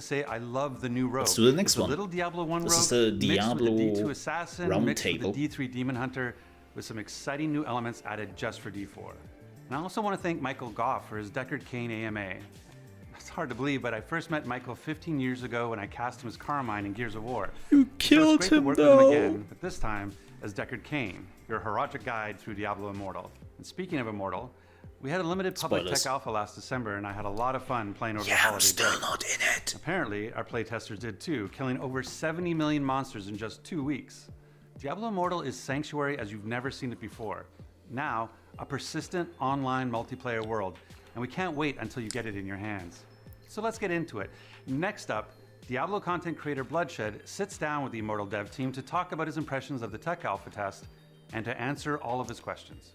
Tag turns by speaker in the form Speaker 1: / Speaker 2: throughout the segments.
Speaker 1: say I love the new rogue.
Speaker 2: Let's do the next
Speaker 1: it's
Speaker 2: one.
Speaker 1: A little Diablo 1
Speaker 2: This
Speaker 1: rogue
Speaker 2: is the
Speaker 1: mixed with the
Speaker 2: Diablo
Speaker 1: D2 assassin
Speaker 2: round
Speaker 1: mixed
Speaker 2: table.
Speaker 1: with the D3 demon hunter with some exciting new elements added just for D4. And I also want to thank Michael Goff for his Deckard Cain AMA. It's hard to believe, but I first met Michael 15 years ago when I cast him as Carmine in Gears of War.
Speaker 2: You killed
Speaker 1: so it's great
Speaker 2: him,
Speaker 1: to work
Speaker 2: though.
Speaker 1: with him again, but this time as Deckard Cain, your heroic guide through Diablo Immortal. And speaking of Immortal, we had a limited public
Speaker 2: Spoilers.
Speaker 1: tech alpha last December, and I had a lot of fun playing over the
Speaker 2: I'm
Speaker 1: holiday
Speaker 2: still
Speaker 1: break.
Speaker 2: not in it.
Speaker 1: Apparently, our playtesters did too, killing over 70 million monsters in just 2 weeks. Diablo Immortal is Sanctuary as you've never seen it before. Now, a persistent online multiplayer world, and we can't wait until you get it in your hands. So let's get into it. Next up, Diablo content creator Bloodshed sits down with the Immortal dev team to talk about his impressions of the tech alpha test and to answer all of his questions.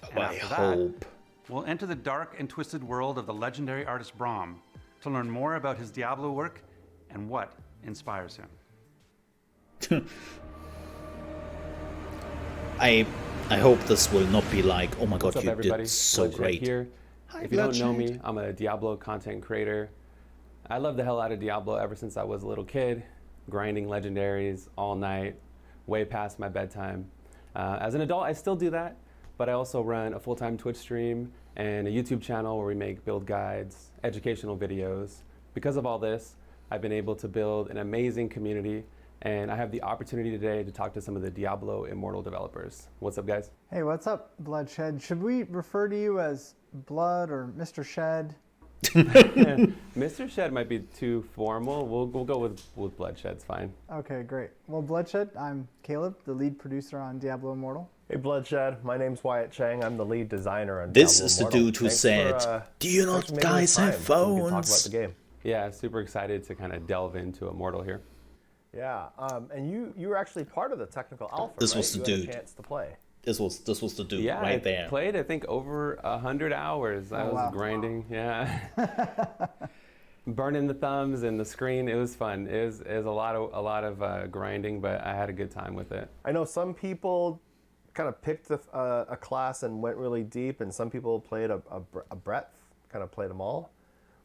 Speaker 1: And
Speaker 2: I
Speaker 1: after
Speaker 2: hope.
Speaker 1: that, we'll enter the dark and twisted world of the legendary artist Braum to learn more about his Diablo work and what inspires him.
Speaker 2: I hope this will not be like, oh my god,
Speaker 3: What's up,
Speaker 2: you
Speaker 3: everybody?
Speaker 2: did so
Speaker 3: Bloodshed
Speaker 2: great.
Speaker 3: Here.
Speaker 2: Hi,
Speaker 3: If you don't know
Speaker 2: Bloodshed.
Speaker 3: me, I'm a Diablo content creator. I love the hell out of Diablo ever since I was a little kid, grinding legendaries all night, way past my bedtime. As an adult, I still do that, but I also run a full-time Twitch stream and a YouTube channel where we make build guides, educational videos. Because of all this, I've been able to build an amazing community, and I have the opportunity today to talk to some of the Diablo Immortal developers. What's up, guys?
Speaker 4: Hey, what's up, Bloodshed? Should we refer to you as Blood or Mr. Shed?
Speaker 3: Mr. Shed might be too formal. We'll go with Bloodshed's fine.
Speaker 4: Okay, great. Well, Bloodshed, I'm Caleb, the lead producer on Diablo Immortal.
Speaker 5: Hey Bloodshed, my name's Wyatt Chang. I'm the lead designer on
Speaker 2: This
Speaker 5: Diablo
Speaker 2: is the
Speaker 5: Immortal.
Speaker 2: dude who
Speaker 5: Thanks
Speaker 2: said,
Speaker 5: for,
Speaker 2: "Do you
Speaker 5: thanks for
Speaker 2: not
Speaker 5: making
Speaker 2: guys
Speaker 5: the time
Speaker 2: have
Speaker 5: so we can talk
Speaker 2: phones?"
Speaker 5: about the game.
Speaker 3: Yeah, super excited to kind of delve into Immortal here.
Speaker 5: Yeah, and you were actually part of the technical alpha.
Speaker 2: This
Speaker 5: right?
Speaker 2: was the
Speaker 5: you had
Speaker 2: dude.
Speaker 5: a chance to play.
Speaker 2: This was the dude
Speaker 3: Yeah,
Speaker 2: right
Speaker 3: I
Speaker 2: there.
Speaker 3: played I think over 100 hours. I was
Speaker 4: wow.
Speaker 3: grinding. Yeah, burning the thumbs and the screen. It was fun. It was a lot of grinding, but I had a good time with it.
Speaker 5: I know some people kind of picked a class and went really deep, and some people played a breadth, kind of played them all.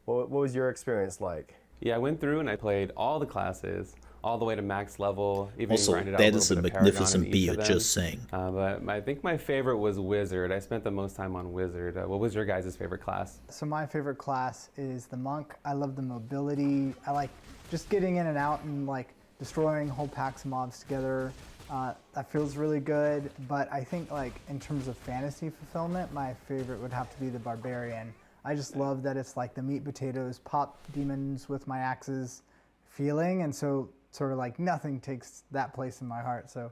Speaker 5: What was your experience like?
Speaker 3: Yeah, I went through and I played all the classes, all the way to max level. Even
Speaker 2: Also,
Speaker 3: grinded out
Speaker 2: that
Speaker 3: a
Speaker 2: is a
Speaker 3: little bit of Paragon
Speaker 2: magnificent
Speaker 3: in each of
Speaker 2: beard,
Speaker 3: them.
Speaker 2: just saying.
Speaker 3: But I think my favorite was Wizard. I spent the most time on Wizard. What was your guys' favorite class?
Speaker 4: So my favorite class is the Monk. I love the mobility. I like just getting in and out and like destroying whole packs of mobs together. That feels really good, but I think like in terms of fantasy fulfillment, my favorite would have to be the Barbarian. I just love that it's like the meat potatoes, pop demons with my axes feeling, and so sort of like nothing takes that place in my heart. So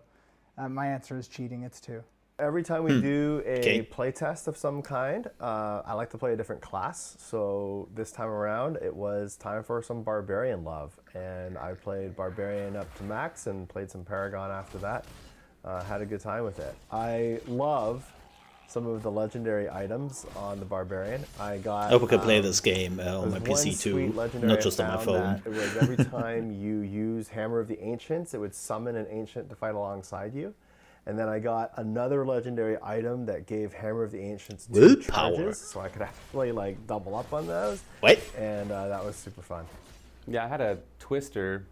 Speaker 4: my answer is cheating, it's 2.
Speaker 5: Every time we do a
Speaker 2: Okay.
Speaker 5: playtest of some kind, I like to play a different class. So this time around, it was time for some Barbarian love. And I played Barbarian up to max and played some Paragon after that. Had a good time with it. I love some of the legendary items on the Barbarian. I
Speaker 2: I hope I can play
Speaker 5: um,
Speaker 2: this game on my
Speaker 5: there's one
Speaker 2: PC
Speaker 5: sweet
Speaker 2: too,
Speaker 5: legendary
Speaker 2: not just
Speaker 5: I
Speaker 2: on my
Speaker 5: found
Speaker 2: phone.
Speaker 5: that It was every time you use Hammer of the Ancients, it would summon an Ancient to fight alongside you. And then I got another legendary item that gave Hammer of the Ancients 2
Speaker 2: Willpower.
Speaker 5: charges, so I could actually like double up on those.
Speaker 2: What?
Speaker 5: And that was super fun.
Speaker 3: Yeah, I had a Twister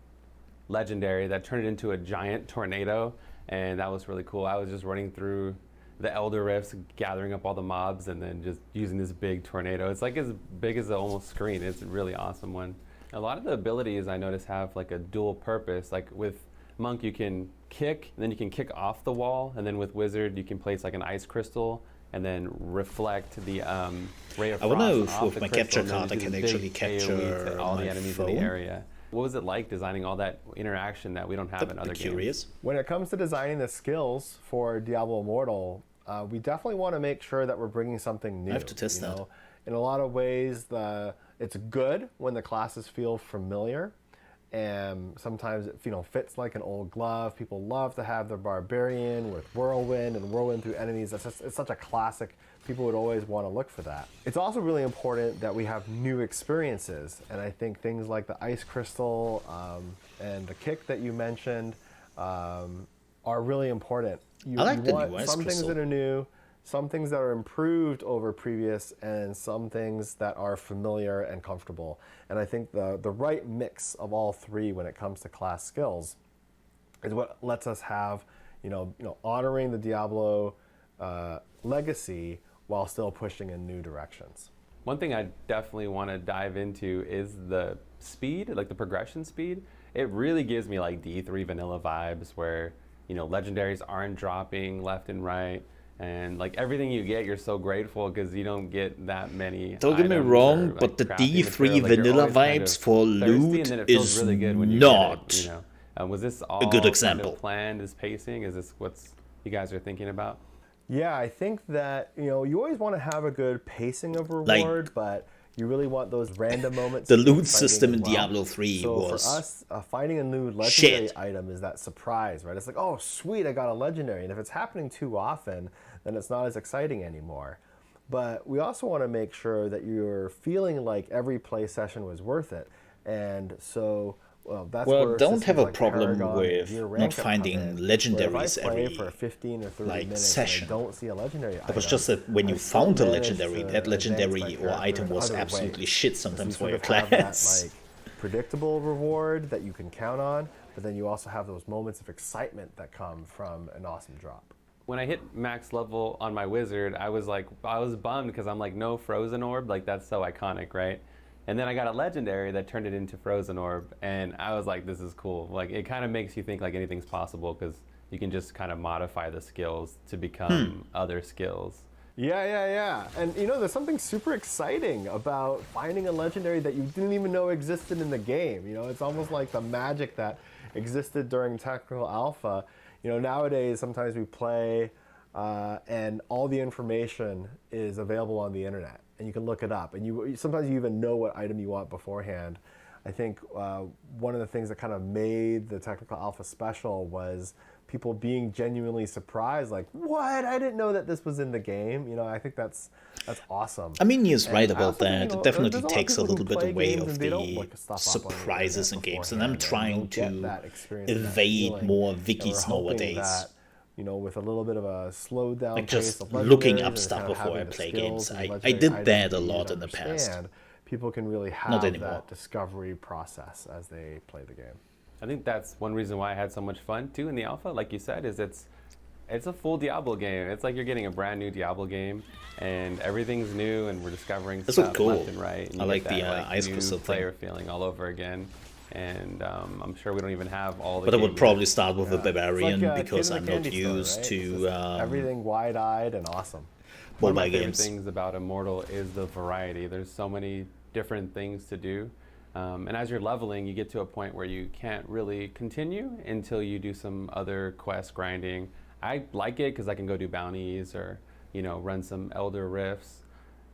Speaker 3: legendary that turned it into a giant tornado, and that was really cool. I was just running through the Elder Rifts, gathering up all the mobs, and then just using this big tornado. It's like as big as the almost screen. It's a really awesome one. A lot of the abilities I notice have like a dual purpose. Like with Monk, you can kick, and then you can kick off the wall, and then with Wizard, you can place like an ice crystal, and then reflect the ray of
Speaker 2: I
Speaker 3: frost
Speaker 2: wonder if
Speaker 3: off
Speaker 2: with
Speaker 3: the
Speaker 2: my
Speaker 3: crystal,
Speaker 2: capture
Speaker 3: and then
Speaker 2: card I
Speaker 3: do
Speaker 2: can
Speaker 3: this
Speaker 2: actually
Speaker 3: big
Speaker 2: capture
Speaker 3: AoE to all the
Speaker 2: my
Speaker 3: enemies
Speaker 2: phone.
Speaker 3: in the area. What was it like designing all that interaction that we don't have in other games?
Speaker 2: Curious.
Speaker 5: When it comes to designing the skills for Diablo Immortal, we definitely want to make sure that we're bringing something new.
Speaker 2: I have to test
Speaker 5: you
Speaker 2: that.
Speaker 5: know? In a lot of ways, it's good when the classes feel familiar, and sometimes it fits like an old glove. People love to have their Barbarian with Whirlwind and Whirlwind through enemies. It's such a classic. People would always want to look for that. It's also really important that we have new experiences, and I think things like the Ice Crystal and the kick that you mentioned are really important.
Speaker 2: I like the
Speaker 5: want
Speaker 2: new Ice
Speaker 5: some
Speaker 2: Crystal.
Speaker 5: things that are new, some things that are improved over previous, and some things that are familiar and comfortable. And I think the right mix of all three when it comes to class skills is what lets us have, honoring the Diablo legacy while still pushing in new directions.
Speaker 3: One thing I definitely want to dive into is the speed, like the progression speed. It really gives me like D3 vanilla vibes where, legendaries aren't dropping left and right. And like everything you get, you're so grateful because you don't get that many.
Speaker 2: Don't get me wrong, but the D3 vanilla vibes for loot is not
Speaker 3: was this all
Speaker 2: a good example.
Speaker 3: Kind of planned as pacing? Is this what you guys are thinking about?
Speaker 5: Yeah, I think that you always want to have a good pacing of reward, but you really want those random moments.
Speaker 2: The loot system in Diablo 3
Speaker 5: so
Speaker 2: was
Speaker 5: for us, finding a new legendary
Speaker 2: shit.
Speaker 5: item is that surprise, right? It's like, oh, sweet, I got a legendary. And if it's happening too often, then it's not as exciting anymore. But we also want to make sure that you're feeling like every play session was worth it. And so, that's where
Speaker 2: don't have a
Speaker 5: like
Speaker 2: problem
Speaker 5: Paragon
Speaker 2: with
Speaker 5: and
Speaker 2: not finding legendaries every
Speaker 5: for 15 or 30 minutes
Speaker 2: session.
Speaker 5: And I don't see a legendary
Speaker 2: It was
Speaker 5: item,
Speaker 2: just that when you
Speaker 5: I still
Speaker 2: found a
Speaker 5: managed
Speaker 2: legendary,
Speaker 5: to
Speaker 2: that legendary
Speaker 5: advance my
Speaker 2: or
Speaker 5: character
Speaker 2: item
Speaker 5: in
Speaker 2: was
Speaker 5: other
Speaker 2: absolutely
Speaker 5: ways.
Speaker 2: shit
Speaker 5: So
Speaker 2: sometimes
Speaker 5: you
Speaker 2: for
Speaker 5: sort
Speaker 2: your
Speaker 5: of have that,
Speaker 2: class.
Speaker 5: like, predictable reward that you can count on, but then you also have those moments of excitement that come from an awesome drop.
Speaker 3: When I hit max level on my wizard, I was bummed because I'm like, no frozen orb, like that's so iconic, right? And then I got a legendary that turned it into frozen orb, and I was like, this is cool. Like it kind of makes you think like anything's possible because you can just kind of modify the skills to become other skills.
Speaker 5: Yeah. And there's something super exciting about finding a legendary that you didn't even know existed in the game. It's almost like the magic that existed during technical alpha. Nowadays, sometimes we play and all the information is available on the internet and you can look it up. And sometimes you even know what item you want beforehand. I think one of the things that kind of made the technical alpha special was people being genuinely surprised, like, what? I didn't know that this was in the game. I think that's awesome.
Speaker 2: I mean, he's right about that.
Speaker 5: Think,
Speaker 2: It definitely
Speaker 5: there's
Speaker 2: takes a
Speaker 5: lot of
Speaker 2: little
Speaker 5: people
Speaker 2: bit
Speaker 5: who
Speaker 2: away
Speaker 5: play games
Speaker 2: of
Speaker 5: and they don't
Speaker 2: the
Speaker 5: look stuff up on the
Speaker 2: surprises in
Speaker 5: internet
Speaker 2: games. And I'm
Speaker 5: beforehand,
Speaker 2: trying
Speaker 5: and they'll get
Speaker 2: to
Speaker 5: that experience and that
Speaker 2: evade
Speaker 5: feeling.
Speaker 2: more
Speaker 5: And
Speaker 2: wikis
Speaker 5: we're hoping
Speaker 2: nowadays.
Speaker 5: that, with a little bit of a slowed down
Speaker 2: Like
Speaker 5: pace
Speaker 2: just
Speaker 5: of
Speaker 2: looking
Speaker 5: legendaries
Speaker 2: up
Speaker 5: and
Speaker 2: stuff
Speaker 5: kind of
Speaker 2: before I
Speaker 5: having the
Speaker 2: play
Speaker 5: skills
Speaker 2: games.
Speaker 5: and
Speaker 2: I
Speaker 5: legendary
Speaker 2: did
Speaker 5: items
Speaker 2: that a
Speaker 5: you
Speaker 2: lot
Speaker 5: to
Speaker 2: in the past.
Speaker 5: understand, people can really have
Speaker 2: Not anymore.
Speaker 5: that discovery process as they play the game.
Speaker 3: I think that's one reason why I had so much fun too in the alpha. Like you said, is it's a full Diablo game. It's like you're getting a brand new Diablo game, and everything's new, and we're discovering
Speaker 2: That's
Speaker 3: stuff
Speaker 2: cool.
Speaker 3: left and right. And
Speaker 2: I
Speaker 3: you
Speaker 2: like
Speaker 3: get
Speaker 2: the
Speaker 3: that,
Speaker 2: ice
Speaker 3: new
Speaker 2: crystal thing.
Speaker 3: player feeling all over again. And I'm sure we don't even have all the.
Speaker 2: But I would
Speaker 3: game
Speaker 2: probably
Speaker 3: yet.
Speaker 2: start with a barbarian
Speaker 5: It's like,
Speaker 2: because
Speaker 5: kid in
Speaker 2: I'm
Speaker 5: a
Speaker 2: not
Speaker 5: candy store,
Speaker 2: used
Speaker 5: right? It's
Speaker 2: to
Speaker 5: just everything wide-eyed and awesome.
Speaker 3: One of my
Speaker 2: mobile
Speaker 3: favorite
Speaker 2: games.
Speaker 3: things about Immortal is the variety. There's so many different things to do. And as you're leveling, you get to a point where you can't really continue until you do some other quest grinding. I like it because I can go do bounties or, run some Elder Rifts.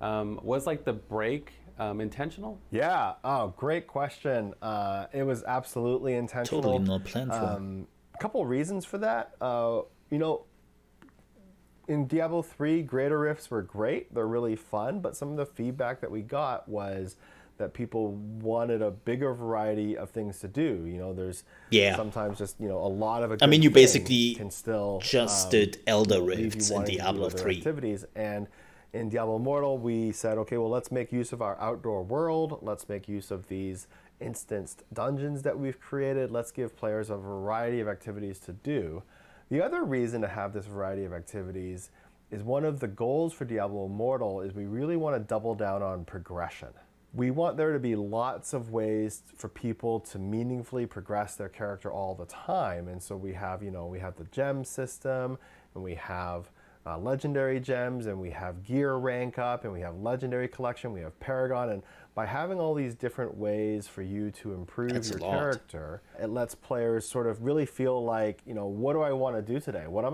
Speaker 3: Was like the break intentional?
Speaker 5: Yeah. Oh, great question. It was absolutely intentional.
Speaker 2: Totally not planned for.
Speaker 5: A couple reasons for that. In Diablo 3, Greater Rifts were great. They're really fun, but some of the feedback that we got was that people wanted a bigger variety of things to do. There's sometimes just, a lot of a
Speaker 2: I mean, you
Speaker 5: good thing
Speaker 2: basically
Speaker 5: can still
Speaker 2: just did Elder
Speaker 5: leave you
Speaker 2: Rifts in
Speaker 5: wanting to do
Speaker 2: Diablo
Speaker 5: other
Speaker 2: 3.
Speaker 5: activities. And in Diablo Immortal, we said, okay, well, let's make use of our outdoor world. Let's make use of these instanced dungeons that we've created. Let's give players a variety of activities to do. The other reason to have this variety of activities is one of the goals for Diablo Immortal is we really want to double down on progression. We want there to be lots of ways for people to meaningfully progress their character all the time. And so we have, we have the gem system, and we have legendary gems, and we have gear rank up, and we have legendary collection, we have Paragon. And by having all these different ways for you to improve
Speaker 2: That's
Speaker 5: your
Speaker 2: a lot.
Speaker 5: character, it lets players sort of really feel like, what do I want to do today? What am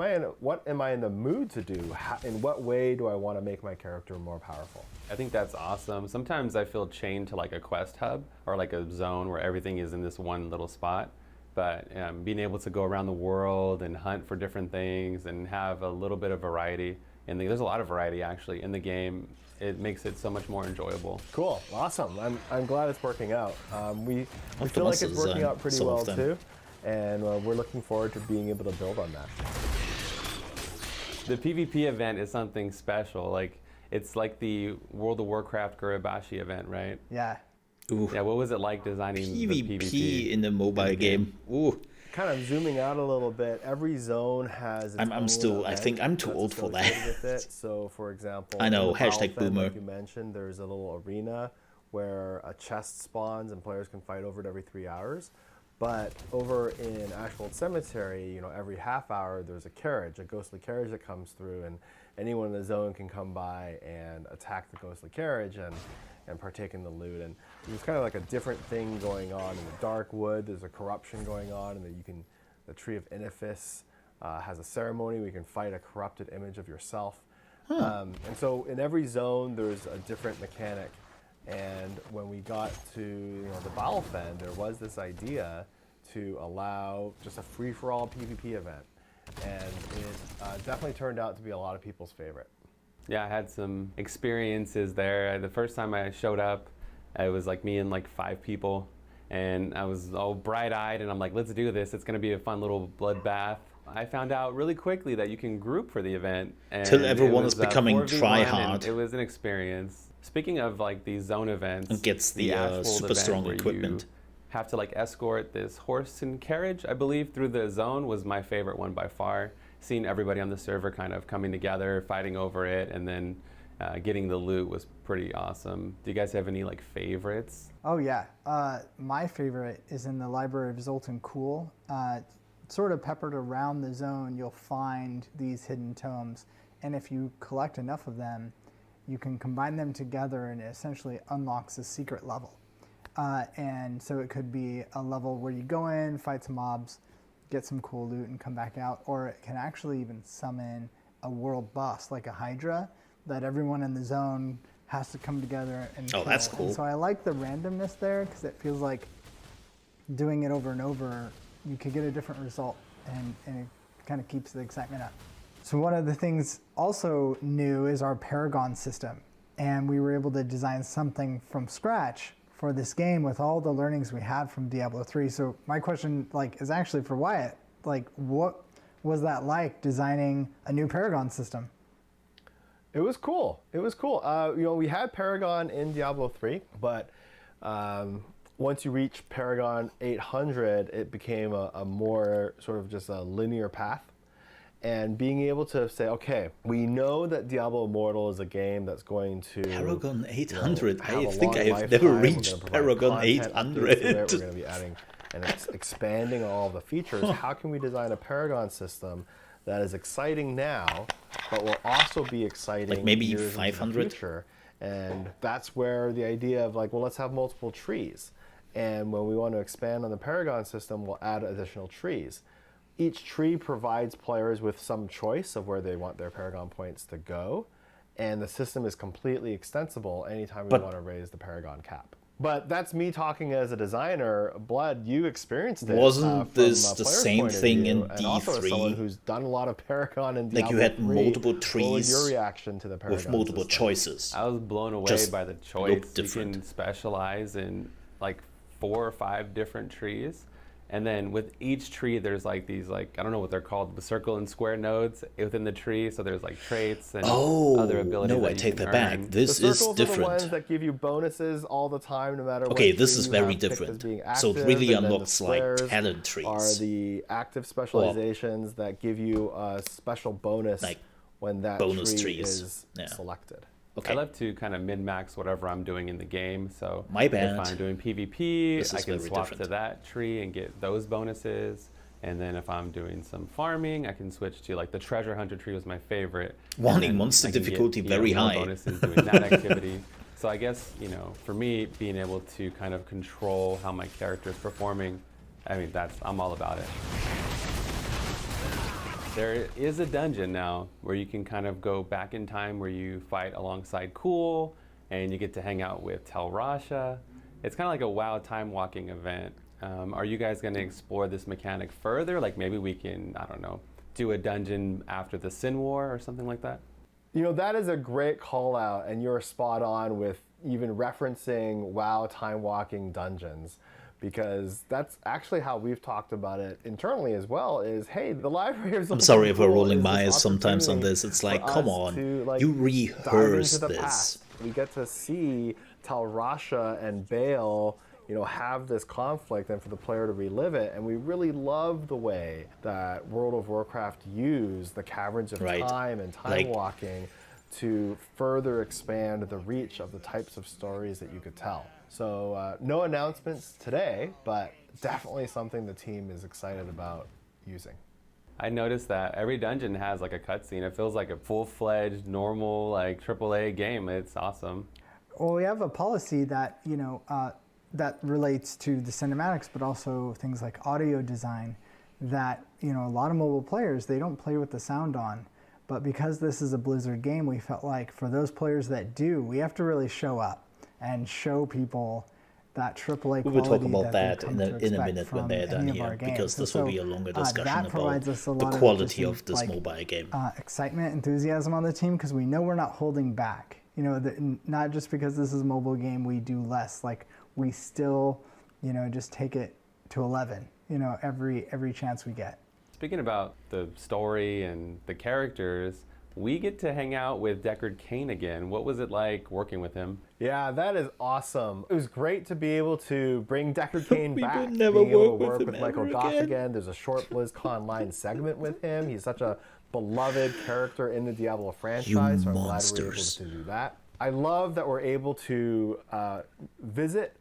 Speaker 5: I in the mood to do? In what way do I want to make my character more powerful?
Speaker 3: I think that's awesome. Sometimes I feel chained to like a quest hub or like a zone where everything is in this one little spot. But being able to go around the world and hunt for different things and have a little bit of variety, and there's a lot of variety actually in the game, it makes it so much more enjoyable.
Speaker 5: Cool, awesome. I'm glad it's working out. We
Speaker 2: the
Speaker 5: feel like it's
Speaker 2: monsters,
Speaker 5: working out pretty
Speaker 2: some
Speaker 5: well
Speaker 2: of them.
Speaker 5: too, and we're looking forward to being able to build on that.
Speaker 3: The PvP event is something special. Like, it's like the World of Warcraft Gurabashi event, right?
Speaker 4: Yeah.
Speaker 2: Ooh.
Speaker 3: Yeah, what was it like designing the
Speaker 2: PvP
Speaker 3: PvP
Speaker 2: in the mobile game. Ooh.
Speaker 5: Kind of zooming out a little bit, every zone has its
Speaker 2: I'm still, I
Speaker 5: event
Speaker 2: think I'm too
Speaker 5: that's
Speaker 2: old for
Speaker 5: associated
Speaker 2: that.
Speaker 5: with it. So, for example,
Speaker 2: I know,
Speaker 5: in the Battle
Speaker 2: hashtag
Speaker 5: Fen,
Speaker 2: boomer.
Speaker 5: like you mentioned, there's a little arena where a chest spawns and players can fight over it every 3 hours. But over in Ashwold Cemetery, you know, every half hour there's a carriage, a ghostly carriage that comes through, and anyone in the zone can come by and attack the ghostly carriage and partake in the loot. And there's kind of like a different thing going on in the Dark Wood. There's a corruption going on, and the Tree of Inifis has a ceremony where you can fight a corrupted image of yourself. And so in every zone there's a different mechanic. And when we got to the Battle Fen, there was this idea to allow just a free-for-all PvP event. And it definitely turned out to be a lot of people's favorite.
Speaker 3: Yeah, I had some experiences there. The first time I showed up, it was like me and like 5 people. And I was all bright-eyed, and I'm like, let's do this. It's going to be a fun little bloodbath. I found out really quickly that you can group for the event.
Speaker 2: Till everyone is becoming
Speaker 3: 4v1,
Speaker 2: try-hard.
Speaker 3: and it was an experience. Speaking of like these zone events,
Speaker 2: And gets the
Speaker 3: Ashwold
Speaker 2: super
Speaker 3: event
Speaker 2: strong
Speaker 3: where
Speaker 2: equipment.
Speaker 3: You have to like escort this horse and carriage, I believe, through the zone was my favorite one by far. Seeing everybody on the server kind of coming together, fighting over it, and then getting the loot was pretty awesome. Do you guys have any like favorites?
Speaker 4: Oh yeah, my favorite is in the Library of Zoltan Kuhl. Sort of peppered around the zone, you'll find these hidden tomes, and if you collect enough of them, you can combine them together and it essentially unlocks a secret level. And so it could be a level where you go in, fight some mobs, get some cool loot and come back out, or it can actually even summon a world boss like a Hydra that everyone in the zone has to come together and kill.
Speaker 2: That's cool.
Speaker 4: And so I like the randomness there because it feels like doing it over and over, you could get a different result and it kind of keeps the excitement up. So one of the things also new is our Paragon system. And we were able to design something from scratch for this game with all the learnings we had from Diablo 3. So my question is actually for Wyatt. What was that like designing a new Paragon system?
Speaker 5: It was cool. It was cool. We had Paragon in Diablo 3, but once you reach Paragon 800, it became a more sort of just a linear path. And being able to say, okay, we know that Diablo Immortal is a game that's going to
Speaker 2: Paragon 800.
Speaker 5: have
Speaker 2: I
Speaker 5: a
Speaker 2: think
Speaker 5: long
Speaker 2: I've never
Speaker 5: lifetime.
Speaker 2: reached
Speaker 5: We're gonna provide
Speaker 2: Paragon
Speaker 5: content updates to it.
Speaker 2: 800.
Speaker 5: We're going to be adding and expanding all of the features. How can we design a Paragon system that is exciting now, but will also be exciting
Speaker 2: Like maybe
Speaker 5: years into the
Speaker 2: 500?
Speaker 5: future? And that's where the idea of let's have multiple trees. And when we want to expand on the Paragon system, we'll add additional trees. Each tree provides players with some choice of where they want their Paragon points to go, and the system is completely extensible anytime we want to raise the Paragon cap. But that's me talking as a designer. Blood, you experienced it.
Speaker 2: Wasn't
Speaker 5: from
Speaker 2: this
Speaker 5: a
Speaker 2: the
Speaker 5: player's
Speaker 2: same
Speaker 5: point of
Speaker 2: thing
Speaker 5: view,
Speaker 2: in
Speaker 5: and also as
Speaker 2: D3?
Speaker 5: someone who's done a lot of Paragon and Diablo
Speaker 2: Like you had
Speaker 5: 3,
Speaker 2: multiple
Speaker 5: what was
Speaker 2: trees
Speaker 5: your reaction to the Paragon
Speaker 2: with multiple
Speaker 5: system?
Speaker 2: choices.
Speaker 3: I was blown away
Speaker 2: Just
Speaker 3: by the
Speaker 2: look
Speaker 3: choice. You
Speaker 2: different.
Speaker 3: can specialize in like 4 or 5 different trees. And then with each tree, there's like these I don't know what they're called, the circle and square nodes within the tree. So there's like traits and other abilities.
Speaker 2: No, I
Speaker 3: you
Speaker 2: take
Speaker 3: can
Speaker 2: that back.
Speaker 3: earn.
Speaker 2: This
Speaker 5: The
Speaker 2: is
Speaker 5: circles are the ones
Speaker 2: different.
Speaker 5: that give you bonuses all the time, no matter what.
Speaker 2: Okay, this
Speaker 5: tree
Speaker 2: is
Speaker 5: you
Speaker 2: very
Speaker 5: have picked as
Speaker 2: different.
Speaker 5: being
Speaker 2: So it
Speaker 5: active,
Speaker 2: really
Speaker 5: and then the
Speaker 2: unlocks like
Speaker 5: squares
Speaker 2: talent trees.
Speaker 5: Are the active specializations that give you a special bonus
Speaker 2: Like
Speaker 5: when that
Speaker 2: bonus
Speaker 5: tree
Speaker 2: trees.
Speaker 5: is
Speaker 2: Yeah.
Speaker 5: selected.
Speaker 2: Okay.
Speaker 3: I love to kind of min-max whatever I'm doing in the game. So
Speaker 2: My bad.
Speaker 3: if I'm doing PvP,
Speaker 2: This
Speaker 3: I
Speaker 2: is
Speaker 3: can
Speaker 2: very
Speaker 3: swap
Speaker 2: different.
Speaker 3: to that tree and get those bonuses. And then if I'm doing some farming, I can switch to the treasure hunter tree was my favorite.
Speaker 2: Wanting
Speaker 3: And then
Speaker 2: monster
Speaker 3: I can
Speaker 2: difficulty
Speaker 3: get,
Speaker 2: very
Speaker 3: more
Speaker 2: high.
Speaker 3: bonuses doing that activity. So I guess, for me, being able to kind of control how my character is performing, I'm all about it. There is a dungeon now where you can kind of go back in time where you fight alongside Cool and you get to hang out with Tel Rasha. It's kind of like a WoW time walking event. Are you guys going to explore this mechanic further? Like maybe we can, I don't know, do a dungeon after the Sin War or something like that?
Speaker 5: That is a great call out, and you're spot on with even referencing WoW time walking dungeons, because that's actually how we've talked about it internally as well, is, hey, the library of
Speaker 2: I'm sorry if we're rolling
Speaker 5: my
Speaker 2: my eyes sometimes on this. It's like, come on, you rehearse this.
Speaker 5: We get to see Tal Rasha and Bale, have this conflict, and for the player to relive it. And we really love the way that World of Warcraft used the Caverns of Time and time walking to further expand the reach of the types of stories that you could tell. So no announcements today, but definitely something the team is excited about using.
Speaker 3: I noticed that every dungeon has like a cutscene. It feels like a full-fledged, normal, like AAA game. It's awesome.
Speaker 4: Well, we have a policy that, that relates to the cinematics, but also things like audio design, that, a lot of mobile players, they don't play with the sound on. But because this is a Blizzard game, we felt like for those players that do, we have to really show up and show people that AAA quality.
Speaker 2: We will talk about that
Speaker 4: in
Speaker 2: a minute when they're done here, because this will be a longer discussion about the quality of this mobile game.
Speaker 4: Excitement, enthusiasm on the team, because we know we're not holding back. Not just because this is a mobile game, we do less. Like, we still, just take it to 11, every chance we get.
Speaker 3: Speaking about the story and the characters, we get to hang out with Deckard Cain again. What was it like working with him?
Speaker 5: Yeah, that is awesome. It was great to be able to bring Deckard Cain back.
Speaker 2: will never
Speaker 5: being able to
Speaker 2: work
Speaker 5: work
Speaker 2: with
Speaker 5: with
Speaker 2: him
Speaker 5: Michael
Speaker 2: ever
Speaker 5: Goff
Speaker 2: again.
Speaker 5: There's a short BlizzCon line segment with him. He's such a beloved character in the Diablo franchise, so I'm glad we were able to do that. I love that we're able to visit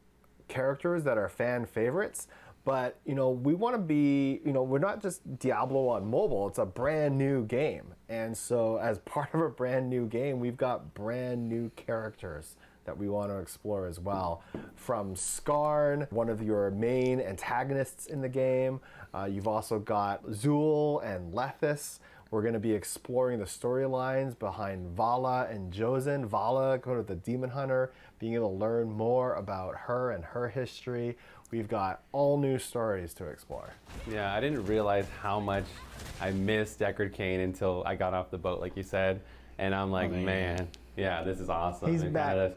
Speaker 5: characters that are fan favorites, but we want to be, we're not just Diablo on mobile. It's a brand new game, and so as part of a brand new game, we've got brand new characters that we want to explore as well. From Skarn, one of your main antagonists in the game. You've also got Zul and Lethis. We're going to be exploring the storylines behind Vala and Josen. Vala, going to the Demon Hunter, being able to learn more about her and her history. We've got all new stories to explore.
Speaker 3: Yeah, I didn't realize how much I missed Deckard Cain until I got off the boat, like you said. And I'm like, man, yeah, this is awesome.
Speaker 4: He's back.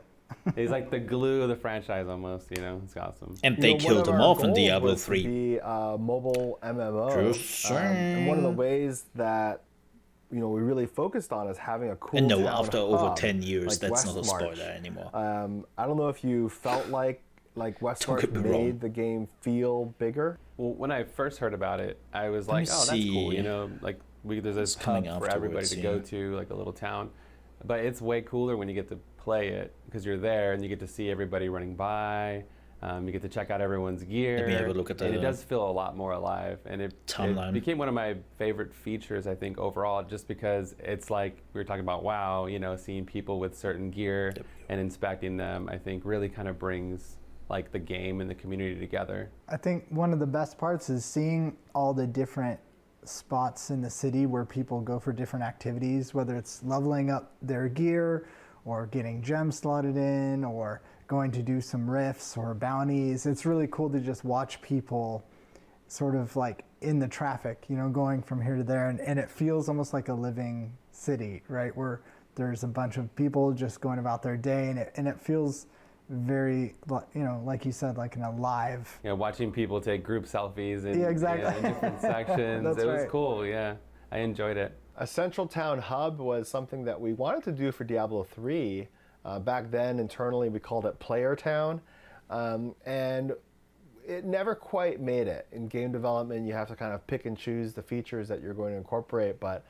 Speaker 3: He's like the glue of the franchise almost, It's awesome.
Speaker 2: And they killed him off in Diablo 3.
Speaker 5: To be a mobile MMO. And one of the ways that we really focused on is having a cool
Speaker 2: And no,
Speaker 5: town
Speaker 2: after over
Speaker 5: hub,
Speaker 2: 10 years,
Speaker 5: like
Speaker 2: that's not a
Speaker 5: Westmarch.
Speaker 2: spoiler anymore.
Speaker 5: I don't know if you felt like Westmarch made the game feel bigger.
Speaker 3: Well, when I first heard about it, I was like, oh, that's cool, there's this hub for everybody to go to, like a little town. But it's way cooler when you get to play it, because you're there and you get to see everybody running by. You get to check out everyone's gear.
Speaker 2: Let me have a look at
Speaker 3: and it does feel a lot more alive. And it became one of my favorite features, I think, overall, just because it's like we were talking about WoW, seeing people with certain gear and inspecting them, I think really kind of brings like the game and the community together.
Speaker 4: I think one of the best parts is seeing all the different spots in the city where people go for different activities, whether it's leveling up their gear or getting gems slotted in or going to do some rifts or bounties. It's really cool to just watch people sort of like in the traffic, going from here to there. And it feels almost like a living city, right? Where there's a bunch of people just going about their day, and it feels very, like you said, like an alive.
Speaker 3: Yeah, watching people take group selfies in,
Speaker 4: exactly.
Speaker 3: In different sections. It was cool, yeah. I enjoyed it.
Speaker 5: A central town hub was something that we wanted to do for Diablo 3. Back then, internally, we called it Player Town. And it never quite made it. In game development, you have to kind of pick and choose the features that you're going to incorporate. But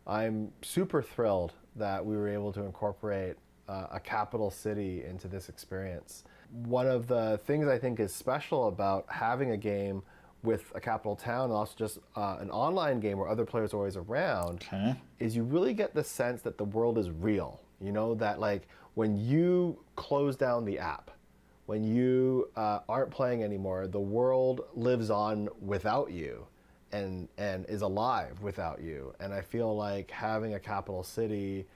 Speaker 5: I'm super thrilled that we were able to incorporate a capital city into this experience. One of the things I think is special about having a game with a capital town, and also just an online game where other players are always around, is you really get the sense that the world is real. That like when you close down the app, when you aren't playing anymore, the world lives on without you and is alive without you. And I feel like having a capital city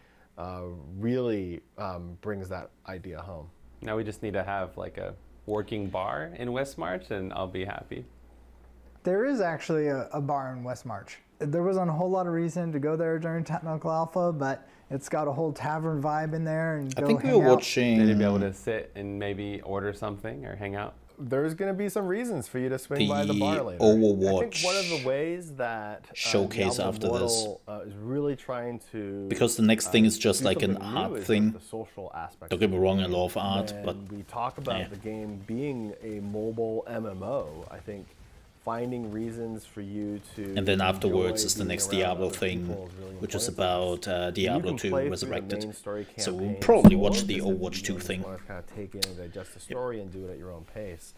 Speaker 5: really brings that idea home.
Speaker 3: Now we just need to have like a working bar in Westmarch, and I'll be happy.
Speaker 4: There is actually a bar in Westmarch. There wasn't a whole lot of reason to go there during technical alpha, but it's got a whole tavern vibe in there, and
Speaker 2: I think we were watching.
Speaker 3: They'd be able to sit and maybe order something or hang out.
Speaker 5: there's going to be some reasons for you to swing by the bar later.
Speaker 2: Overwatch
Speaker 5: I think one of the ways that
Speaker 2: showcase
Speaker 5: Diablo
Speaker 2: after
Speaker 5: Immortal, is really trying to
Speaker 2: because the next thing is just
Speaker 5: do
Speaker 2: like an
Speaker 5: something new
Speaker 2: art
Speaker 5: is
Speaker 2: thing.
Speaker 5: the social aspect.
Speaker 2: Don't get me wrong, I love art,
Speaker 5: when
Speaker 2: but
Speaker 5: we talk about the game being a mobile MMO, I think finding reasons for you to
Speaker 2: and then afterwards
Speaker 5: enjoy
Speaker 2: is the
Speaker 5: being
Speaker 2: next
Speaker 5: around
Speaker 2: Diablo
Speaker 5: other
Speaker 2: thing,
Speaker 5: people is really
Speaker 2: which is
Speaker 5: important.
Speaker 2: about
Speaker 5: You
Speaker 2: Diablo
Speaker 5: can
Speaker 2: 2
Speaker 5: play through the
Speaker 2: Resurrected.
Speaker 5: main story
Speaker 2: So we'll
Speaker 5: campaign
Speaker 2: probably
Speaker 5: solo,
Speaker 2: watch the
Speaker 5: just
Speaker 2: Overwatch 2
Speaker 5: just
Speaker 2: thing.
Speaker 5: want to kind of take in and digest the story and do it at your own pace.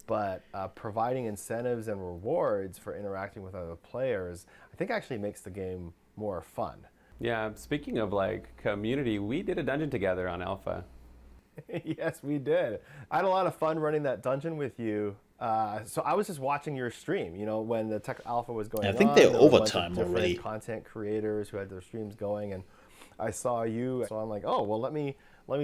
Speaker 5: But providing incentives and rewards for interacting with other players, I think actually makes the game more fun.
Speaker 3: Yeah, speaking of like community, we did a dungeon together on Alpha.
Speaker 5: Yes, we did. I had a lot of fun running that dungeon with you. So I was just watching your stream, you know, when the Tech Alpha was going on.
Speaker 2: I think they're
Speaker 5: there were a bunch of
Speaker 2: overtime
Speaker 5: different
Speaker 2: already.
Speaker 5: content creators who had their streams going, and I saw you, so I'm like, oh, well, let me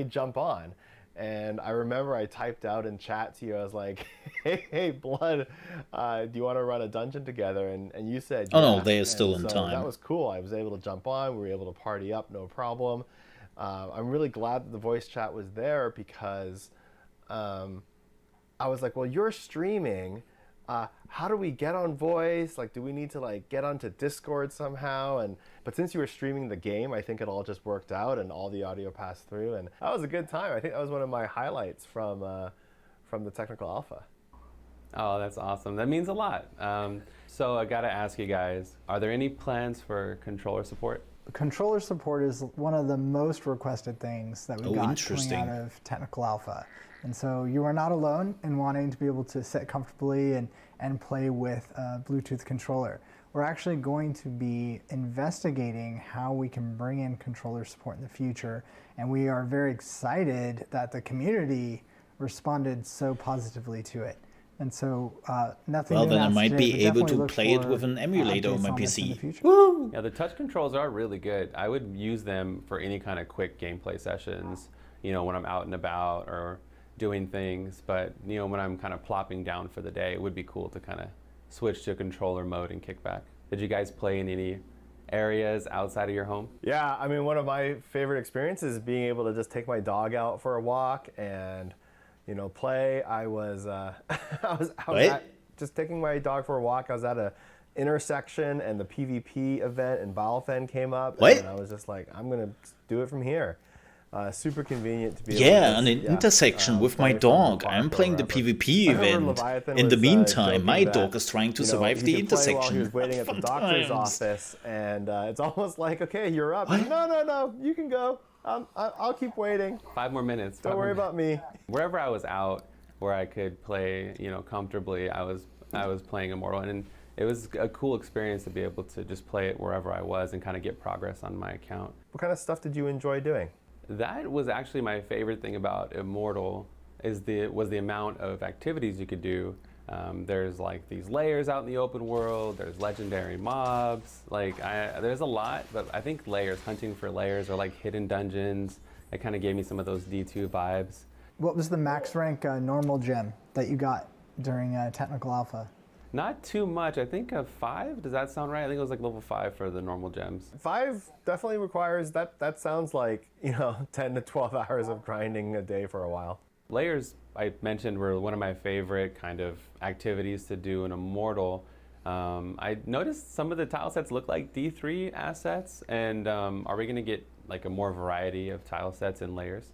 Speaker 5: jump on. And I remember I typed out in chat to you, I was like, hey, Blood, do you want to run a dungeon together? And you said,
Speaker 2: Oh, no,
Speaker 5: yeah.
Speaker 2: they're still
Speaker 5: And
Speaker 2: in
Speaker 5: so
Speaker 2: time.
Speaker 5: that was cool. I was able to jump on. We were able to party up, no problem. I'm really glad that the voice chat was there because I was like, well, you're streaming. How do we get on voice? Like, do we need to like get onto Discord somehow? But since you were streaming the game, I think it all just worked out and all the audio passed through, and that was a good time. I think that was one of my highlights from the technical alpha.
Speaker 3: Oh, that's awesome. That means a lot. So I gotta ask you guys, are there any plans for controller support?
Speaker 4: Controller support is one of the most requested things that we got coming out of technical alpha. And so you are not alone in wanting to be able to sit comfortably and play with a Bluetooth controller. We're actually going to be investigating how we can bring in controller support in the future. And we are very excited that the community responded so positively to it. And so nothing.
Speaker 2: Well, then I might
Speaker 4: today,
Speaker 2: be able to play it with an emulator on my PC.
Speaker 3: Woo! Yeah, the touch controls are really good. I would use them for any kind of quick gameplay sessions, you know, when I'm out and about or doing things. But, you know, when I'm kind of plopping down for the day, it would be cool to kind of switch to controller mode and kick back. Did you guys play in any areas outside of your home?
Speaker 5: Yeah, I mean, one of my favorite experiences is being able to just take my dog out for a walk and, you know, play. I was just taking my dog for a walk. I was at a intersection and the PvP event in Balfen came up. And I was just like, I'm going to do it from here. Super convenient to be able to
Speaker 2: an intersection with my dog. I'm playing the PvP event. In the meantime, my dog is trying to survive the intersection.
Speaker 5: While he was waiting at the doctor's office, and it's almost like, okay, you're up. No, you can go. I'll keep waiting.
Speaker 3: 5 more minutes.
Speaker 5: Don't worry about me.
Speaker 3: Wherever I was out, where I could play, you know, comfortably, I was playing Immortal, and it was a cool experience to be able to just play it wherever I was and kind of get progress on my account.
Speaker 5: What kind of stuff did you enjoy doing?
Speaker 3: That was actually my favorite thing about Immortal was the amount of activities you could do. There's like these layers out in the open world. There's legendary mobs. Like there's a lot, but I think hunting for layers, or like hidden dungeons. It kind of gave me some of those D2 vibes.
Speaker 4: What was the max rank normal gem that you got during technical alpha?
Speaker 3: Not too much. I think a 5. Does that sound right? I think it was like level 5 for the normal gems.
Speaker 5: 5 definitely requires that. That sounds like, you know, 10 to 12 hours of grinding a day for a while.
Speaker 3: Layers, I mentioned, were one of my favorite kind of activities to do in Immortal. I noticed some of the tile sets look like D3 assets, and are we going to get like a more variety of tile sets and layers?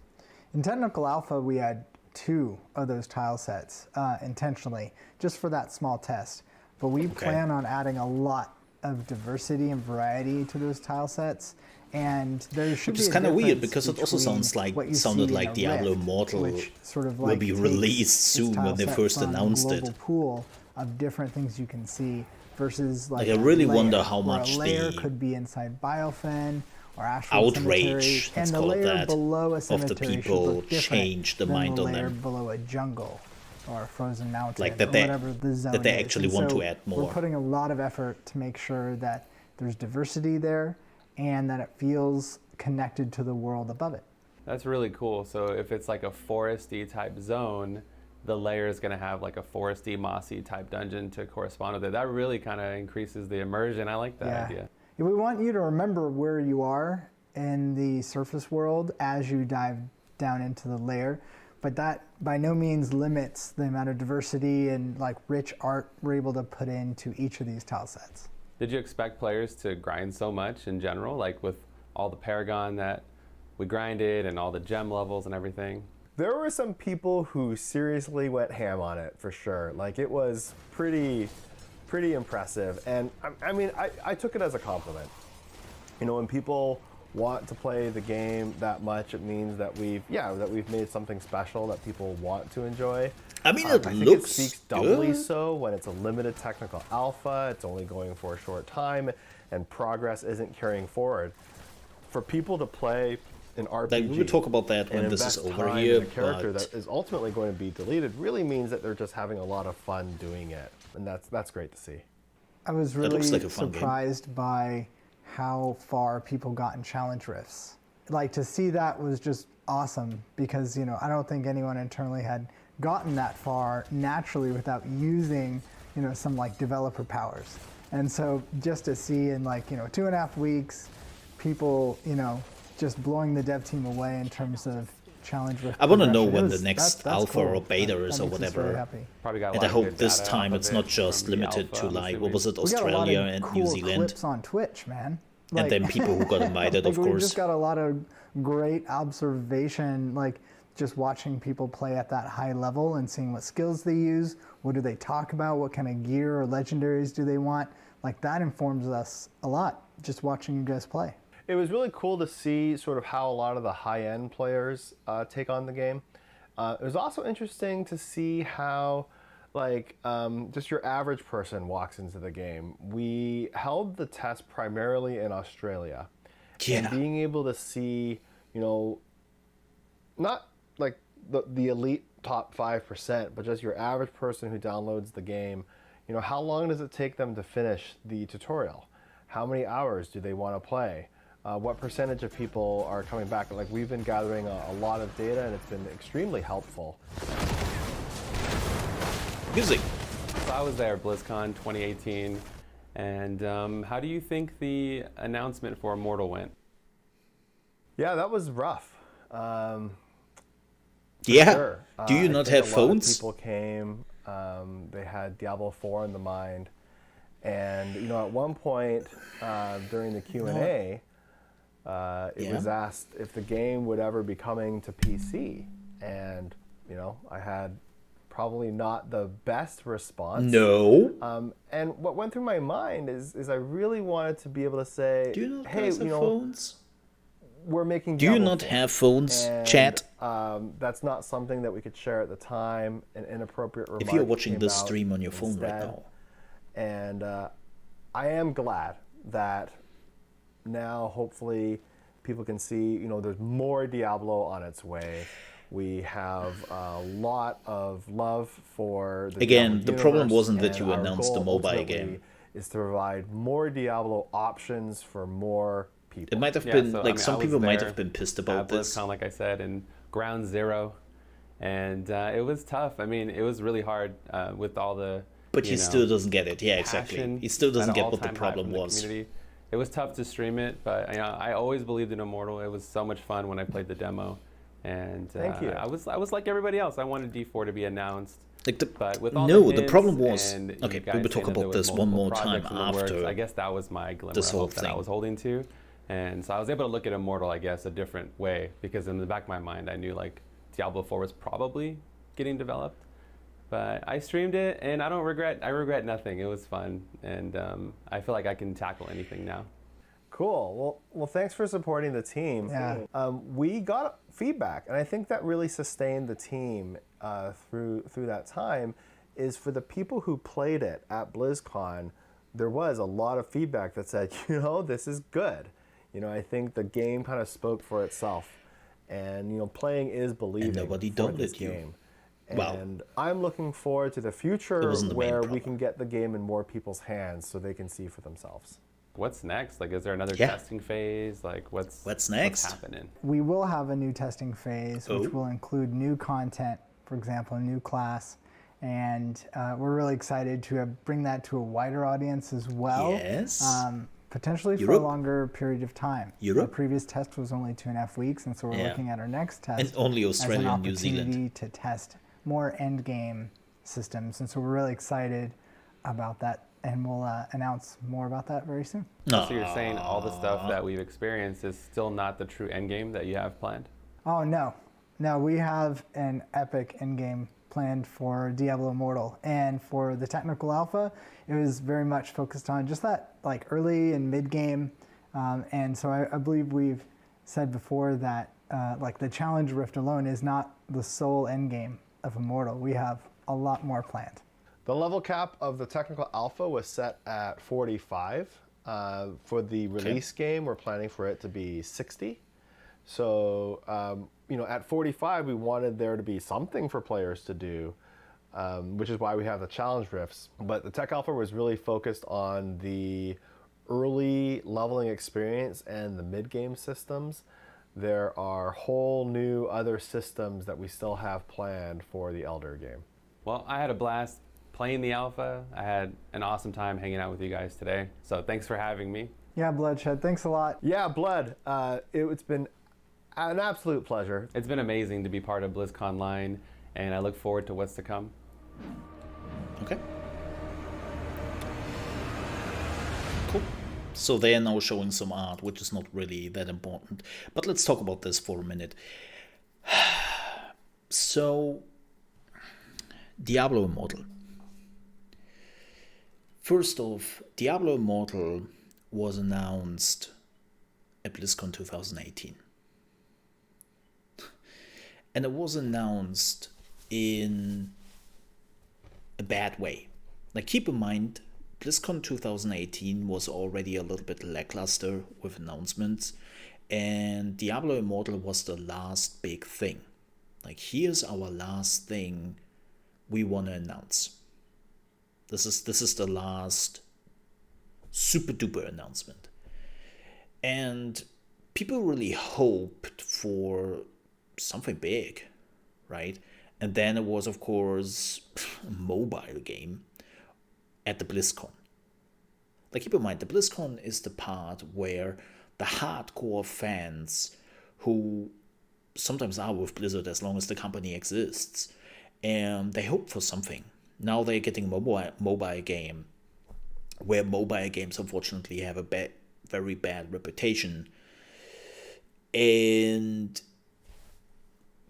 Speaker 4: In technical alpha, we had 2 of those tile sets intentionally, just for that small test. But we plan on adding a lot of diversity and variety to those tile sets. And there should
Speaker 2: Which
Speaker 4: be
Speaker 2: is kind of weird because it also sounded like Diablo Immortal will be released soon when they first announced it.
Speaker 4: Pool of different things you can see versus like
Speaker 2: I really wonder how much
Speaker 4: a layer
Speaker 2: the
Speaker 4: could be inside Biofen or Ashwood
Speaker 2: outrage,
Speaker 4: and the layer below a cemetery
Speaker 2: of the people
Speaker 4: changed
Speaker 2: the mind on
Speaker 4: layer
Speaker 2: them.
Speaker 4: below a jungle or a frozen mountain,
Speaker 2: like that
Speaker 4: or
Speaker 2: they,
Speaker 4: whatever the zone
Speaker 2: that they
Speaker 4: is.
Speaker 2: actually
Speaker 4: And
Speaker 2: want
Speaker 4: so
Speaker 2: to add more.
Speaker 4: We're putting a lot of effort to make sure that there's diversity there and that it feels connected to the world above it.
Speaker 3: That's really cool. So if it's like a foresty type zone, the layer is going to have like a foresty, mossy type dungeon to correspond with it. That really kind of increases the immersion. I like that idea.
Speaker 4: Yeah, we want you to remember where you are in the surface world as you dive down into the layer. but that by no means limits the amount of diversity and like rich art we're able to put into each of these tile sets.
Speaker 3: Did you expect players to grind so much in general, like with all the Paragon that we grinded and all the gem levels and everything?
Speaker 5: There were some people who seriously went ham on it, for sure. Like, it was pretty impressive. And I mean, I took it as a compliment. You know, when people want to play the game that much, it means that we've made something special that people want to enjoy.
Speaker 2: I mean,
Speaker 5: I think it speaks doubly
Speaker 2: good.
Speaker 5: so when it's a limited technical alpha, it's only going for a short time, and progress isn't carrying forward. For people to play an RPG,
Speaker 2: like, we will talk about that when this is over here,
Speaker 5: a character that is ultimately going to be deleted really means that they're just having a lot of fun doing it, and that's great to see.
Speaker 4: I was really
Speaker 2: like a fun
Speaker 4: surprised by how far people got in challenge rifts. Like, to see that was just awesome because, you know, I don't think anyone internally had gotten that far naturally without using, you know, some like developer powers. And so just to see in like, you know, 2.5 weeks, people, you know, just blowing the dev team away in terms of challenge rift.
Speaker 2: I want to know
Speaker 4: progression.
Speaker 2: when the next alpha
Speaker 4: cool.
Speaker 2: or beta is or
Speaker 4: makes us
Speaker 2: whatever.
Speaker 4: really happy.
Speaker 3: Probably got a
Speaker 2: And
Speaker 3: lot
Speaker 2: I
Speaker 3: of
Speaker 2: hope
Speaker 3: good
Speaker 2: this
Speaker 3: data
Speaker 2: time
Speaker 3: off
Speaker 2: it's
Speaker 3: of
Speaker 2: not
Speaker 3: it
Speaker 2: just
Speaker 3: from the
Speaker 2: limited
Speaker 3: alpha,
Speaker 2: to
Speaker 3: I'm
Speaker 2: like, what
Speaker 3: assuming.
Speaker 2: was it,
Speaker 4: We got a lot
Speaker 2: Australia
Speaker 4: of
Speaker 2: and
Speaker 4: cool
Speaker 2: New Zealand.
Speaker 4: clips on Twitch, man.
Speaker 2: And then people who got invited, of
Speaker 4: We
Speaker 2: course.
Speaker 4: just got a lot of great observation, like just watching people play at that high level and seeing what skills they use, what do they talk about, what kind of gear or legendaries do they want. Like, that informs us a lot, just watching you guys play.
Speaker 5: It was really cool to see sort of how a lot of the high-end players take on the game. It was also interesting to see how, like, just your average person walks into the game. We held the test primarily in Australia.
Speaker 2: Yeah.
Speaker 5: And being able to see, you know, not like the elite top 5%, but just your average person who downloads the game, you know, how long does it take them to finish the tutorial? How many hours do they want to play? What percentage of people are coming back? Like, we've been gathering a lot of data, and it's been extremely helpful.
Speaker 2: Music.
Speaker 3: So I was there at BlizzCon 2018, and how do you think the announcement for Immortal went?
Speaker 5: Yeah, that was rough.
Speaker 2: Yeah.
Speaker 5: Sure.
Speaker 2: Do you
Speaker 5: I
Speaker 2: not
Speaker 5: think
Speaker 2: have
Speaker 5: a lot of
Speaker 2: phones?
Speaker 5: people came. They had Diablo 4 in the mind, and you know, at one point during the Q&A, it was asked if the game would ever be coming to PC, and you know, I had probably not the best response.
Speaker 2: No.
Speaker 5: And what went through my mind is I really wanted to be able to say,
Speaker 2: Do you not
Speaker 5: hey,
Speaker 2: guys
Speaker 5: you
Speaker 2: have
Speaker 5: know,
Speaker 2: phones?
Speaker 5: we're making
Speaker 2: Do you
Speaker 5: Diablo
Speaker 2: not
Speaker 5: 4.
Speaker 2: have phones,
Speaker 5: And,
Speaker 2: chat?
Speaker 5: that's not something that we could share at the time. An inappropriate remark
Speaker 2: If you're watching
Speaker 5: came
Speaker 2: this
Speaker 5: out
Speaker 2: stream on your phone right
Speaker 5: instead.
Speaker 2: now.
Speaker 5: And I am glad that now hopefully people can see, you know, there's more Diablo on its way. We have a lot of love for the
Speaker 2: Again,
Speaker 5: Diablo
Speaker 2: the problem
Speaker 5: universe,
Speaker 2: wasn't that
Speaker 5: and
Speaker 2: you
Speaker 5: our
Speaker 2: announced the
Speaker 5: goal
Speaker 2: mobile
Speaker 5: ultimately
Speaker 2: game.
Speaker 5: is to provide more Diablo options for more people.
Speaker 2: It might have
Speaker 3: Yeah,
Speaker 2: been,
Speaker 3: so,
Speaker 2: like,
Speaker 3: I mean,
Speaker 2: some
Speaker 3: I was
Speaker 2: people might
Speaker 3: there
Speaker 2: have been pissed
Speaker 3: at
Speaker 2: about this.
Speaker 3: BlizzCon, like I said, in Ground Zero, and it was tough. I mean, it was really hard with all the.
Speaker 2: But he
Speaker 3: know,
Speaker 2: still doesn't get it. Yeah, exactly.
Speaker 3: passion
Speaker 2: He still doesn't
Speaker 3: at
Speaker 2: get
Speaker 3: an
Speaker 2: what the
Speaker 3: all-time high
Speaker 2: problem
Speaker 3: from the
Speaker 2: was.
Speaker 3: community. It was tough to stream it, but you know, I always believed in Immortal. It was so much fun when I played the demo, and
Speaker 5: Thank you.
Speaker 3: I was like everybody else. I wanted D4 to be announced.
Speaker 2: Like
Speaker 3: But with all
Speaker 2: no,
Speaker 3: the
Speaker 2: the problem
Speaker 3: hints
Speaker 2: was,
Speaker 3: and you
Speaker 2: okay, we
Speaker 3: guys
Speaker 2: will talk
Speaker 3: saying that there
Speaker 2: about
Speaker 3: was
Speaker 2: this one
Speaker 3: multiple
Speaker 2: more time
Speaker 3: projects in the works,
Speaker 2: after
Speaker 3: I guess that was my glimmer
Speaker 2: this
Speaker 3: of
Speaker 2: whole
Speaker 3: hope that I
Speaker 2: thing.
Speaker 3: was holding to. And so I was able to look at Immortal, I guess, a different way, because in the back of my mind, I knew like Diablo 4 was probably getting developed. But I streamed it, and I regret nothing. It was fun, and I feel like I can tackle anything now.
Speaker 5: Cool. Well, thanks for supporting the team.
Speaker 4: Yeah.
Speaker 5: We got feedback, and I think that really sustained the team through that time. Is for the people who played it at BlizzCon, there was a lot of feedback that said, you know, this is good. You know, I think the game kind of spoke for itself, and you know, playing is believing.
Speaker 2: And nobody
Speaker 5: for this
Speaker 2: doubted you.
Speaker 5: game.
Speaker 2: Wow.
Speaker 5: And I'm looking forward to the future
Speaker 2: wasn't the main
Speaker 5: where we
Speaker 2: problem.
Speaker 5: can get the game in more people's hands so they can see for themselves.
Speaker 3: What's next? Like, is there another
Speaker 2: Yeah.
Speaker 3: testing phase? Like, what's
Speaker 2: next?
Speaker 3: What's happening?
Speaker 4: We will have a new testing phase, which
Speaker 2: Oh.
Speaker 4: will include new content, for example, a new class. And we're really excited to bring that to a wider audience as well.
Speaker 2: Yes.
Speaker 4: potentially for a longer period of time. Our previous test was only 2.5 weeks, and so we're looking at our next test
Speaker 2: and only Australia
Speaker 4: as an
Speaker 2: and New Zealand
Speaker 4: opportunity to test more end game systems, and so we're really excited about that, and we'll announce more about that very soon.
Speaker 3: So you're saying all the stuff that we've experienced is still not the true end game that you have planned?
Speaker 4: Oh no, we have an epic end game planned for Diablo Immortal, and for the technical alpha, it was very much focused on just that like early and mid game, and so I believe we've said before that like the challenge rift alone is not the sole end game of Immortal. We have a lot more planned.
Speaker 5: The level cap of the technical alpha was set at 45. For the release game, we're planning for it to be 60. So, at 45, we wanted there to be something for players to do, which is why we have the challenge rifts. But the tech alpha was really focused on the early leveling experience and the mid-game systems. There are whole new other systems that we still have planned for the Elder game. Well,
Speaker 3: I had a blast playing the alpha. I had an awesome time hanging out with you guys today. So thanks for having me.
Speaker 4: Yeah, Bloodshed, thanks a lot.
Speaker 5: Yeah, Blood, it's been an absolute pleasure.
Speaker 3: It's been amazing to be part of BlizzCon Line, and I look forward to what's to come.
Speaker 2: Okay. Cool. So they are now showing some art, which is not really that important. But let's talk about this for a minute. So, Diablo Immortal. First off, Diablo Immortal was announced at BlizzCon 2018. And it was announced in a bad way. Like, keep in mind, BlizzCon 2018 was already a little bit lackluster with announcements, and Diablo Immortal was the last big thing. Like, here's our last thing we want to announce. This is the last super duper announcement. And people really hoped for something big, right? And then it was, of course, a mobile game at the BlizzCon. Like, keep in mind, the BlizzCon is the part where the hardcore fans who sometimes are with Blizzard as long as the company exists, and they hope for something. Now they're getting a mobile game, where mobile games unfortunately have a very bad reputation.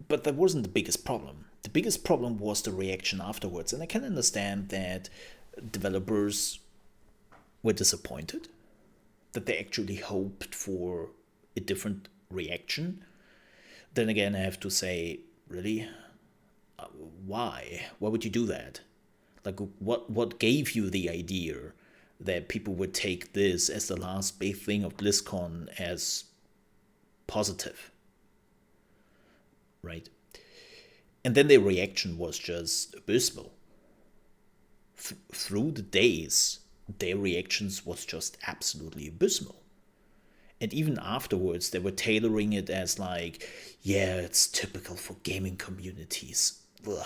Speaker 2: But that wasn't the biggest problem. The biggest problem was the reaction afterwards, and I can understand that developers were disappointed, that they actually hoped for a different reaction. Then again, I have to say, really? Why? Why would you do that? Like, what gave you the idea that people would take this as the last big thing of BlizzCon as positive? Right? And then their reaction was just abysmal. Through the days, their reactions was just absolutely abysmal. And even afterwards, they were tailoring it as like, yeah, it's typical for gaming communities. Ugh.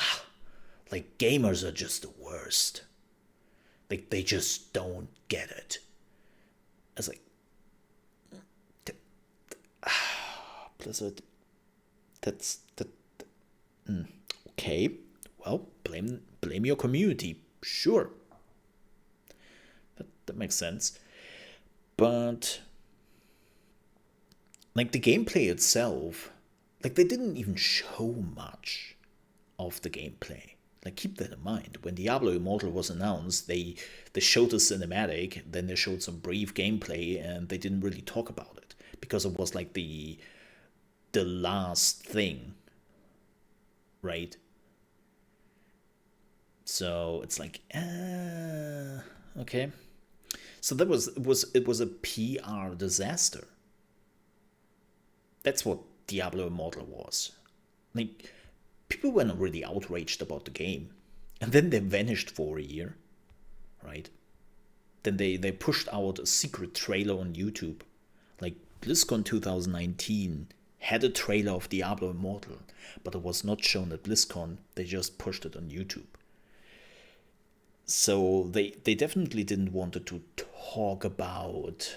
Speaker 2: Like, gamers are just the worst. Like, they just don't get it. I was like, Blizzard, okay, well, blame your community, sure. That makes sense. But, like, the gameplay itself, like, they didn't even show much of the gameplay. Like, keep that in mind. When Diablo Immortal was announced, they showed a cinematic, then they showed some brief gameplay, and they didn't really talk about it, because it was like the last thing, right? So it's like, okay. So it was a PR disaster. That's what Diablo Immortal was. Like, people were not really outraged about the game. And then they vanished for a year, right? Then they pushed out a secret trailer on YouTube. Like, BlizzCon 2019 had a trailer of Diablo Immortal, but it was not shown at BlizzCon. They just pushed it on YouTube. So they definitely didn't want to talk about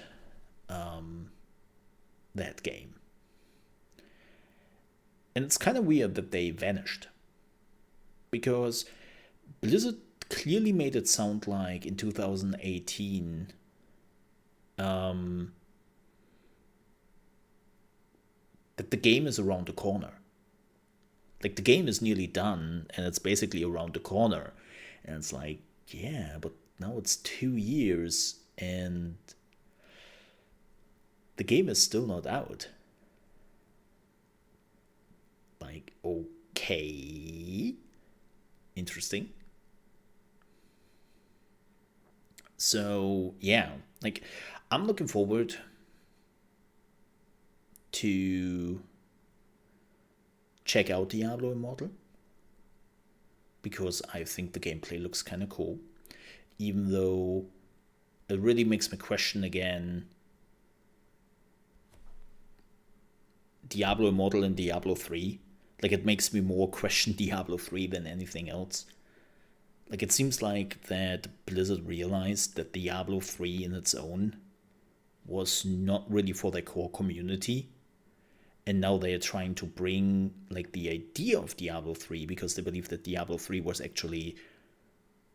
Speaker 2: that game. And it's kind of weird that they vanished, because Blizzard clearly made it sound like in 2018 that the game is around the corner. Like, the game is nearly done and it's basically around the corner. And it's like, yeah, but now it's 2 years and the game is still not out. Like, okay. Interesting. So, yeah, like, I'm looking forward to check out Diablo Immortal, because I think the gameplay looks kind of cool, even though it really makes me question again Diablo Immortal and Diablo 3. Like, it makes me more question Diablo 3 than anything else. Like, it seems like that Blizzard realized that Diablo 3 in its own was not really for their core community. And now they are trying to bring, like, the idea of Diablo 3, because they believe that Diablo 3 was actually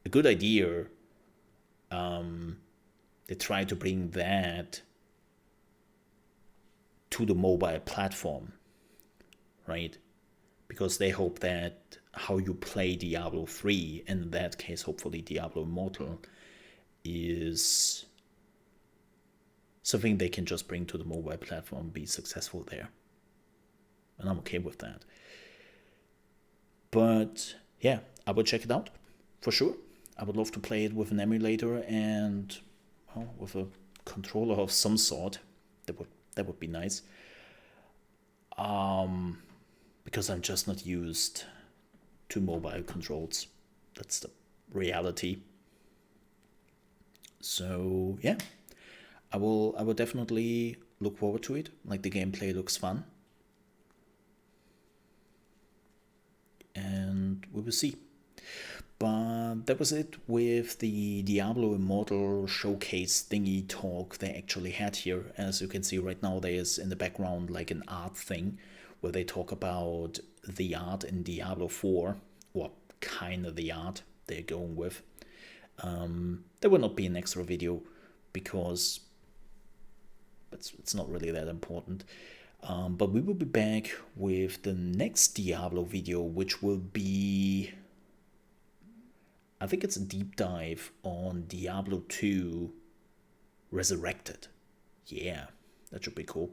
Speaker 2: a good idea. They try to bring that to the mobile platform, right? Because they hope that how you play Diablo 3, and in that case, hopefully Diablo Immortal, is something they can just bring to the mobile platform and be successful there. And I'm okay with that. But yeah, I would check it out for sure. I would love to play it with an emulator and, well, with a controller of some sort. That would be nice. Because I'm just not used to mobile controls. That's the reality. So yeah, I will definitely look forward to it. Like, the gameplay looks fun. And we will see. But that was it with the Diablo Immortal showcase thingy talk they actually had here. As you can see right now, there is in the background like an art thing where they talk about the art in Diablo 4, or kind of the art they're going with. There will not be an extra video because it's not really that important. But we will be back with the next Diablo video, which will be, I think it's a deep dive on Diablo 2 Resurrected. Yeah, that should be cool.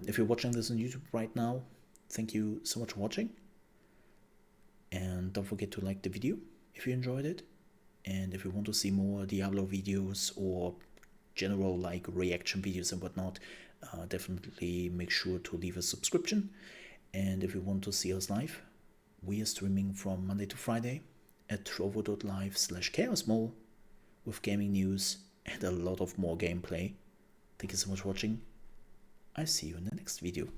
Speaker 2: If you're watching this on YouTube right now, thank you so much for watching. And don't forget to like the video if you enjoyed it. And if you want to see more Diablo videos or general like reaction videos and whatnot, definitely make sure to leave a subscription. And if you want to see us live, we are streaming from Monday to Friday at trovo.live/ChaosMole with gaming news and a lot of more gameplay. Thank you so much for watching. I'll see you in the next video.